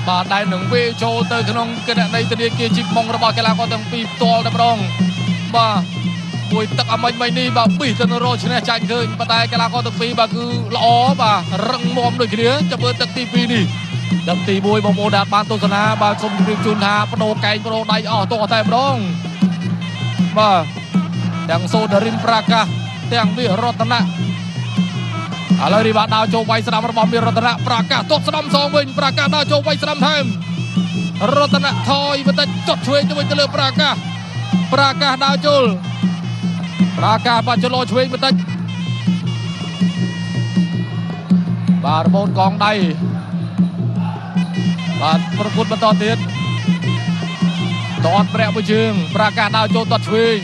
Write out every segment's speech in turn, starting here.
បាទដែលនឹងវាចូលទៅក្នុងគណៈនៃធនាគារជីកម៉ុងរបស់កីឡាករទាំងពីរផ្ទាល់តែម្ដងបាទមួយទឹកអាមិញនេះបាទពីទៅរកឈ្នះចាញ់ឃើញប៉ុន្តែកីឡាករទាំងពីរបាទគឺល្អបាទរឹងមាំដូចគ្នាចាំមើលទឹកទី2នេះទឹកទី1បងប្អូនដែលបានទស្សនាបាទសូមជម្រាបជូនថាបដូរកែងបដូរដៃអស់ទោះតែម្ដងបាទទាំងសូដារិនប្រាកាសទាំងមាសរតនៈឥឡូវនេះបាទដើរចូលវាយស្ដាំរបស់មាសរតនៈប្រាកាសទាត់ស្ដាំសងវិញប្រាកាសដើរចូលវាយស្ដាំថែមរតនៈថយបន្តិចទាត់ឆ្វេងទៅវិញទៅលើប្រាកាសដើរចូលប្រាកាសបាទចលោឆ្វេងបន្តិចបាទរបូនកងដៃបាទប្រគួតបន្តទៀតទាត់ម្នាក់មួយជើងប្រាកាសដើរចូលទាត់ឆ្វេង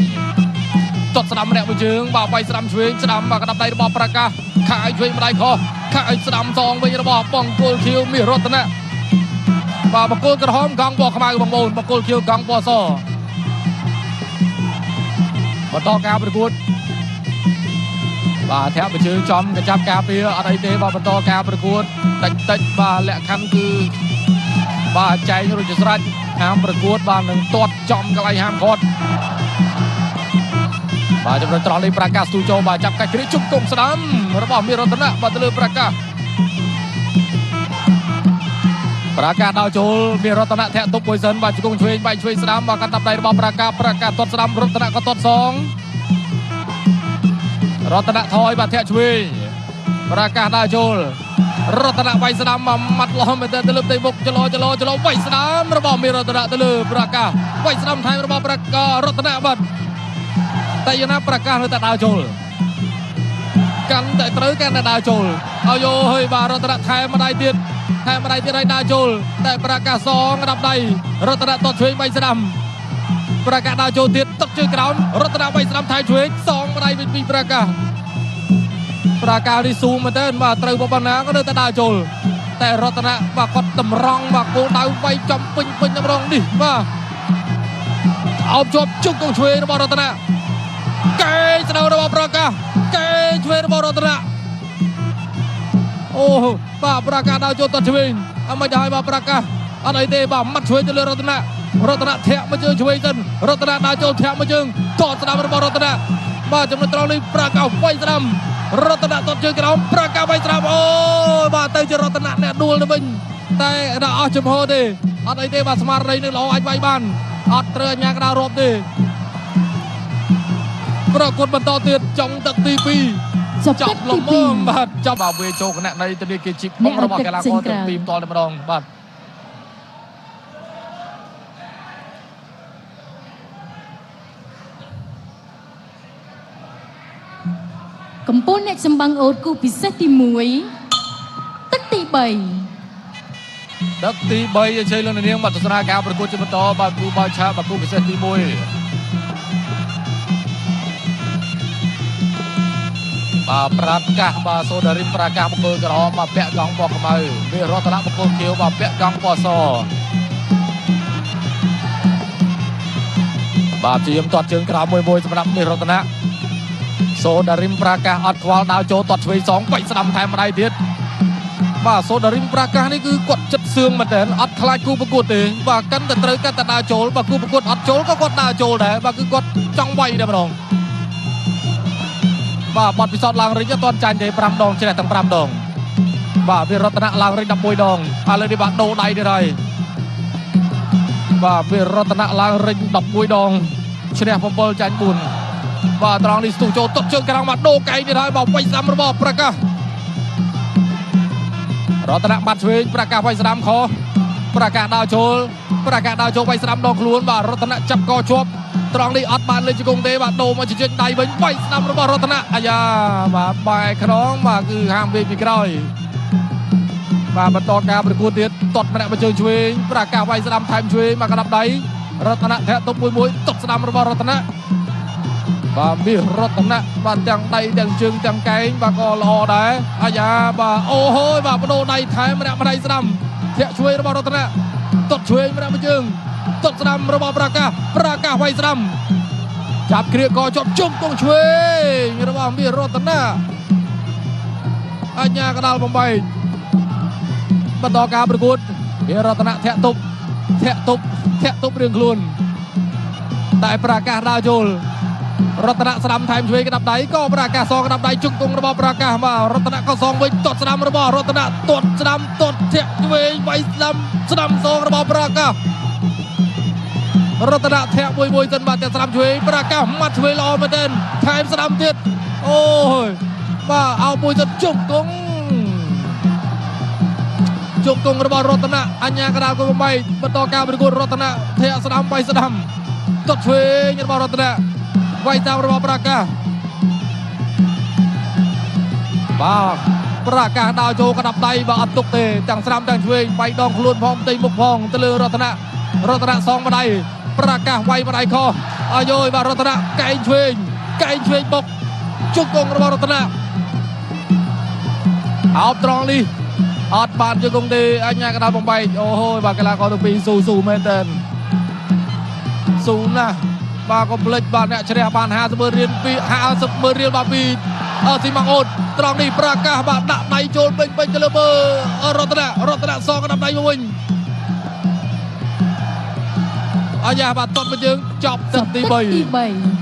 ទាត់ស្ដាំម្នាក់មួយជើងបាទវាយស្ដាំឆ្វេងស្ដាំបាទក្តាប់ដៃរបស់ប្រាកាសខាឲ្យឆ្វេងម្ដាយខុសខាឲ្យស្ដាំសងវិញរបស់បង្គោលខៀវមាសរតនៈបាទបង្គោលក្រហមកងពណ៌ខ្មៅបងប្អូនបង្គោលខៀវកងពណ៌សបន្តការប្រកួតបាទធាក់មួយជើងចំកញ្ចាប់ការពារអត់អីទេបាទបន្តការប្រកួតតិចបាទលក្ខខណ្ឌគឺបាទចែងរួចស្រេចហាមប្រកួតបាទនឹងទាត់ចំកន្លែងហាមគាត់បាទចំណុចត្រង់នេះប្រាកាសទូចូលបាទចាប់កាច់គ្រាជុំគុំស្ដាំរបស់មាសរតនៈបាទទៅលើប្រាកាសដើរចូលមាសរតនៈធាក់ទប់មួយសិនបាទជង្គង់ឆ្វេងបែកឆ្វេងស្ដាំបាទកាត់ដាប់ដៃរបស់ប្រាកាសទាត់ស្ដាំរតនៈក៏ទាត់សងរតនៈថយបាទធាក់ឆ្វេងប្រាកាសដើរចូលរតនៈវាយស្ដាំមកម៉ាត់លោះមែនទៅលើផ្ទៃមុខចលោវាយស្ដាំរបស់មាសរតនៈទៅលើប្រាកាសវាយស្ដាំថែមរបស់ប្រាកាសរតនៈបាទតែយ៉ាងណាប្រាកាសនៅតែដើរចូលកាន់តែត្រូវកាន់តែដើរចូលឲ្យយោហើយបាទរតនៈថែមម្ដាយទៀតឲ្យដើរចូលតែប្រាកាសសងដាប់ដៃរតនៈទាត់ឆ្វេងវាយស្ដាំប្រាកាសដើរចូលទៀតទឹកជើងក្រោមរតនៈវាយស្ដាំថែមឆ្វេងសងម្ដាយវិញពីប្រាកាសនេះស៊ូមែនទេបាទត្រូវប៉ុណ្ណាក៏នៅតែដើរចូលតែរតនៈបាទគាត់តម្រង់បាទគោលដៅវាយចំពេញតម្រង់នេះបាទអោបជាប់ជុកកងឆ្វេងរបស់រតនៈកែស្នូវរបស់ប្រាកាសកែឆ្វេងរបស់រតនៈអូបាទប្រាកាសដើរចូលទាត់ឆ្វេងអត់មិនឲ្យបាទប្រាកាសអត់អីទេបាទម៉ាត់ឆ្វេងទៅលើរតនៈធាក់មួយជើងឆ្វេងសិនរតនៈដើរចូលធាក់មួយជើងទាត់ស្ដាំរបស់រតនៈបាទចំណុចត្រង់នេះប្រាកាសវាយស្ដាំរតនៈទាត់ជើងក្រោមប្រាកាសវាយស្ដាំអូបាទទៅជារតនៈអ្នកដួលទៅវិញតែដល់អស់ចំហទេអត់អីទេបាទស្មារតីនឹងល្អអាចវាយបានអត់ត្រូវអញ្ញាក្តាររាប់ទេប្រកួតបន្តទៀតចុងទឹកទី2ចាប់លំមបាទចាប់មកវាចូលគណៈនៃធនាគារជីកម៉ុងរបស់កីឡាករទាំងពីរផ្ទាល់តែម្ដងបាទកម្ពុជាអ្នកសម្បាំងអូតគូពិសេសទី1ទឹកទី3ទឹកទី3អញ្ជើញលោកនាងមកទស្សនាការប្រកួតជាបន្តបាទគូបោឆាបាទគូពិសេសទី1បាទប្រាកាសបាទសូដារិនប្រាកាសបង្គោលក្រហមបាទពាក់កងពណ៌ខ្មៅមាសរតនៈបង្គោលខៀវបាទពាក់កងពណ៌សបាទជាមទាត់ជើងក្រោមមួយសម្រាប់មាសរតនៈសូដារិនប្រាកាសអត់ខ្វល់ដើរចូលទាត់ឆ្វេងសងបាច់ស្ដាំថែមម្ដាយទៀតបាទសូដារិនប្រាកាសនេះគឺគាត់ចិត្តសឿងមែនតើអត់ខ្លាចគូប្រកួតទេបាទកាន់តែត្រូវកាន់តែដើរចូលបាទគូប្រកួតអត់ចូលក៏គាត់ដើរចូលដែរបាទគឺគាត់ចង់វាយតែម្ដងបាទបាត់ពិសោធន៍ឡើងរិចអត់ទាន់ចាញ់ទេ5ដងជ្រះទាំង5ដងបាទវារតនៈឡើងរិច11ដងឥឡូវនេះបាទដូរដៃទៀតហើយបាទវារតនៈឡើងរិច11ដងជ្រះ7ចាញ់4បាទត្រង់នេះស្ទុះចូលតុកជើងក្រោមបាទដូរកែងទៀតហើយបាទវាយស្ដាំរបស់ប្រាកាសរតនៈបាត់ឆ្វេងប្រាកាសវាយស្ដាំខុសប្រាកាសដើរចូលវាយស្ដាំដងខ្លួនបាទរតនៈចាប់កជាប់ត្រង់នេះអត់បានលើជង្គង់ទេបាទដូរមកជជែកដៃវិញវាយស្ដាំរបស់រតនៈអាយ៉ាបាទបែកខ្នងបាទគឺហាមវាពីក្រោយបាទបន្តការប្រកួតទៀតទាត់ម្នាក់មកជើងឆ្វេងប្រាកាសវាយស្ដាំថែមឆ្វេងមកកណ្ដាប់ដៃរតនៈធាក់តុបមួយតុបស្ដាំរបស់រតនៈបាទមាសរតនៈបាទទាំងដៃទាំងជើងទាំងកែងបាទក៏ល្អដែរអាយ៉ាបាទអូហូយបាទបដូរដៃថែមម្នាក់ម្ដាយស្ដាំធាក់ឆ្វេងរបស់រតនៈទាត់ឆ្វេងម្នាក់មកជើងទាត់ស្ដាំរបស់ប្រាកាសវាយស្ដាំចាប់គ្រាកជាប់ជុំកងឆ្វេងរបស់មាសរតនៈអញ្ញាកដាលបំបីបន្តការប្រកួត រតនៈធាក់ទប់រឿងខ្លួនតែប្រកាសដើរចូលរតនៈស្ដាំថែមឆ្វេងក្តាប់ដៃក៏ប្រកាសសងក្តាប់ដៃជង្គង់របស់ប្រកាសបាទរតនៈក៏សងវិញទាត់ស្ដាំរបស់រតនៈទាត់ស្ដាំទាត់ធាក់ឆ្វេងវាយស្ដាំសងរបស់ប្រកាសរតនៈធាក់មួយសិនបាទតែស្ដាំឆ្វេងប្រកាសម៉ាត់ឆ្វេងល្អមែនទែនថែមស្ដាំទៀតអូយបាទអោមួយសិនជង្គង់របស់រតនៈអញ្ញាកដាលគុំ8បន្តការប្រកួតរតនៈធាក់ស្ដាំវាយស្ដាំទាត់ឆ្វេងរបស់រតនៈវាយតាមរបស់ប្រកាសបាទប្រកាសដើរចូលក្តាប់ដៃបាទអត់ទុកទេទាំងស្ដាំទាំងឆ្វេងវាយដងខ្លួនផងផ្ទៃមុខផងទៅលើរតនៈសងម្ដាយប្រកាសវាយម្ដាយខុសអាយយបាទរតនៈកែងឆ្វេងបុកជង្គង់របស់រតនៈអោបត្រង់នេះអត់បានជង្គង់ទេអញ្ញាកដាលបំបែកអូហូយបាទកីឡាករទាំងពីរស៊ូមែនតើស៊ូណាស់បាទកុំភ្លេចបាទអ្នកជ្រះបាន50,000 រៀលបាទពីស៊ីម៉ាំងអូតត្រង់នេះប្រកាសបាទដាក់ដៃចូលពេញទៅលើមើលរតនៈសងក្តាប់ដៃមកវិញអាយ៉ាបាទតបមកយើងចប់ទឹកទី 3